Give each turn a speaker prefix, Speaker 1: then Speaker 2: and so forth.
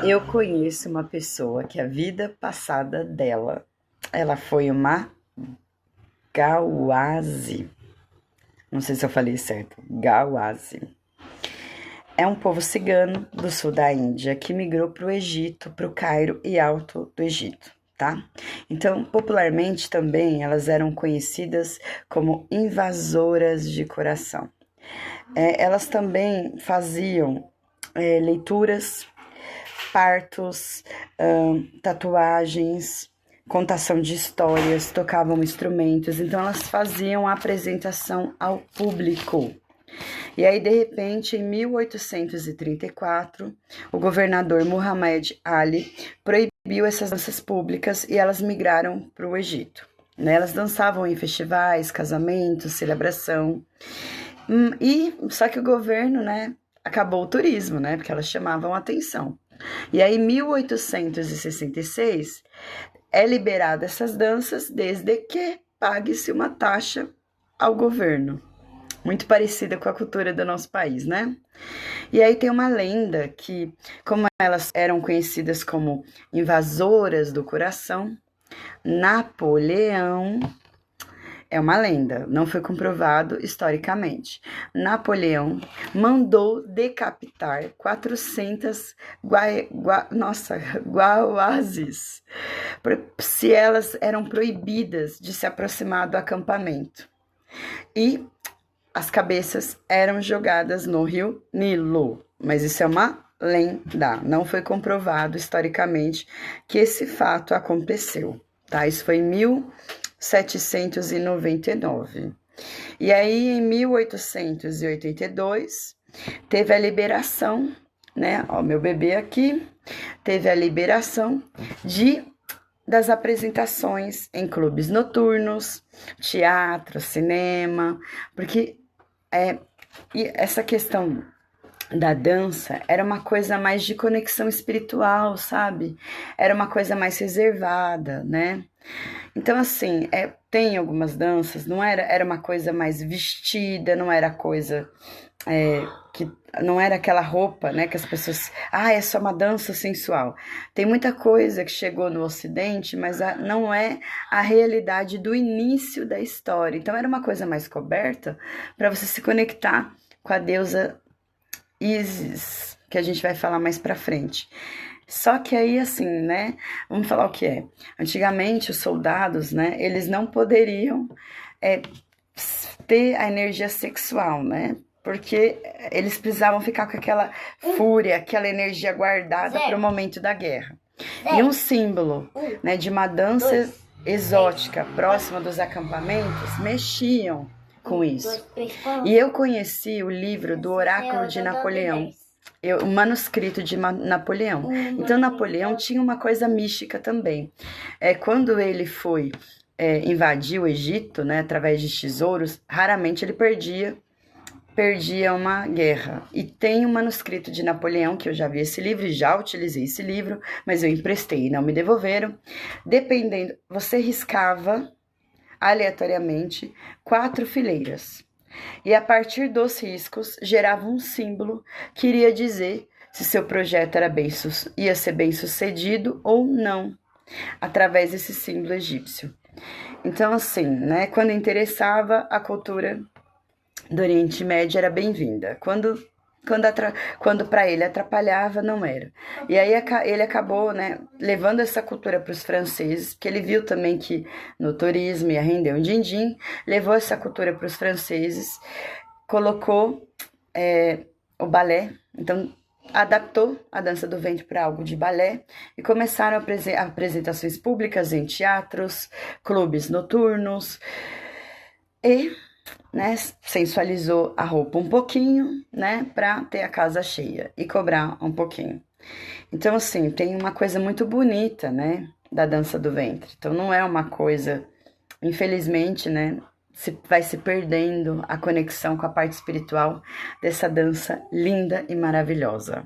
Speaker 1: Eu conheço uma pessoa que a vida passada dela, ela foi uma Gauase. Não sei se eu falei certo. Gauase. É um povo cigano do sul da Índia que migrou para o Egito, para o Cairo e Alto do Egito, tá? Então, popularmente também elas eram conhecidas como invasoras de coração. Elas também faziam leituras, partos, tatuagens, contação de histórias, tocavam instrumentos, então elas faziam a apresentação ao público. E aí, de repente, em 1834, o governador Muhammad Ali proibiu essas danças públicas e elas migraram para o Egito. Né? Elas dançavam em festivais, casamentos, celebração. Só que o governo, né, acabou o turismo, né, porque elas chamavam atenção. E aí, em 1866, é liberada essas danças desde que pague-se uma taxa ao governo. Muito parecida com a cultura do nosso país, né? E aí tem uma lenda que, como elas eram conhecidas como invasoras do coração, Napoleão, é uma lenda, não foi comprovado historicamente. Napoleão mandou decapitar 400 guauazes, se elas eram proibidas de se aproximar do acampamento. E as cabeças eram jogadas no rio Nilo, mas isso é uma lenda, não foi comprovado historicamente que esse fato aconteceu, tá? Isso foi em 1799. E aí, em 1882, teve a liberação, né? Ó, meu bebê aqui, teve a liberação das apresentações em clubes noturnos, teatro, cinema, porque e essa questão da dança era uma coisa mais de conexão espiritual, sabe? Era uma coisa mais reservada, né? Então, assim, tem algumas danças, não era uma coisa mais vestida, não era coisa que não era aquela roupa, né, que as pessoas, é só uma dança sensual. Tem muita coisa que chegou no Ocidente, mas não é a realidade do início da história. Então era uma coisa mais coberta para você se conectar com a deusa Isis, que a gente vai falar mais pra frente. Só que aí, assim, né, vamos falar o que é. Antigamente, os soldados, né, eles não poderiam ter a energia sexual, né, porque eles precisavam ficar com aquela fúria, aquela energia guardada para o momento da guerra. E um símbolo, né, de uma dança exótica próxima dos acampamentos mexiam com isso. E eu conheci o livro do Oráculo de Napoleão, o manuscrito de Napoleão. Então, Napoleão tinha uma coisa mística também. Quando ele foi invadir o Egito, né, através de tesouros, raramente ele perdia uma guerra. E tem um manuscrito de Napoleão, que eu já vi esse livro, já utilizei esse livro, mas eu emprestei e não me devolveram. Dependendo, você riscava aleatoriamente 4 fileiras. E a partir dos riscos, gerava um símbolo que iria dizer se seu projeto ia ser bem sucedido ou não, através desse símbolo egípcio. Então, assim, né, quando interessava, a cultura do Oriente Médio era bem-vinda. Quando para ele atrapalhava, não era. E aí ele acabou, né, levando essa cultura para os franceses, porque ele viu também que no turismo ia render um din-din, levou essa cultura para os franceses, colocou o balé, então adaptou a dança do ventre para algo de balé e começaram apresentações públicas em teatros, clubes noturnos e, né, sensualizou a roupa um pouquinho, né, para ter a casa cheia e cobrar um pouquinho. Então, assim, tem uma coisa muito bonita, né, da dança do ventre. Então, não é uma coisa, infelizmente, né, vai se perdendo a conexão com a parte espiritual dessa dança linda e maravilhosa.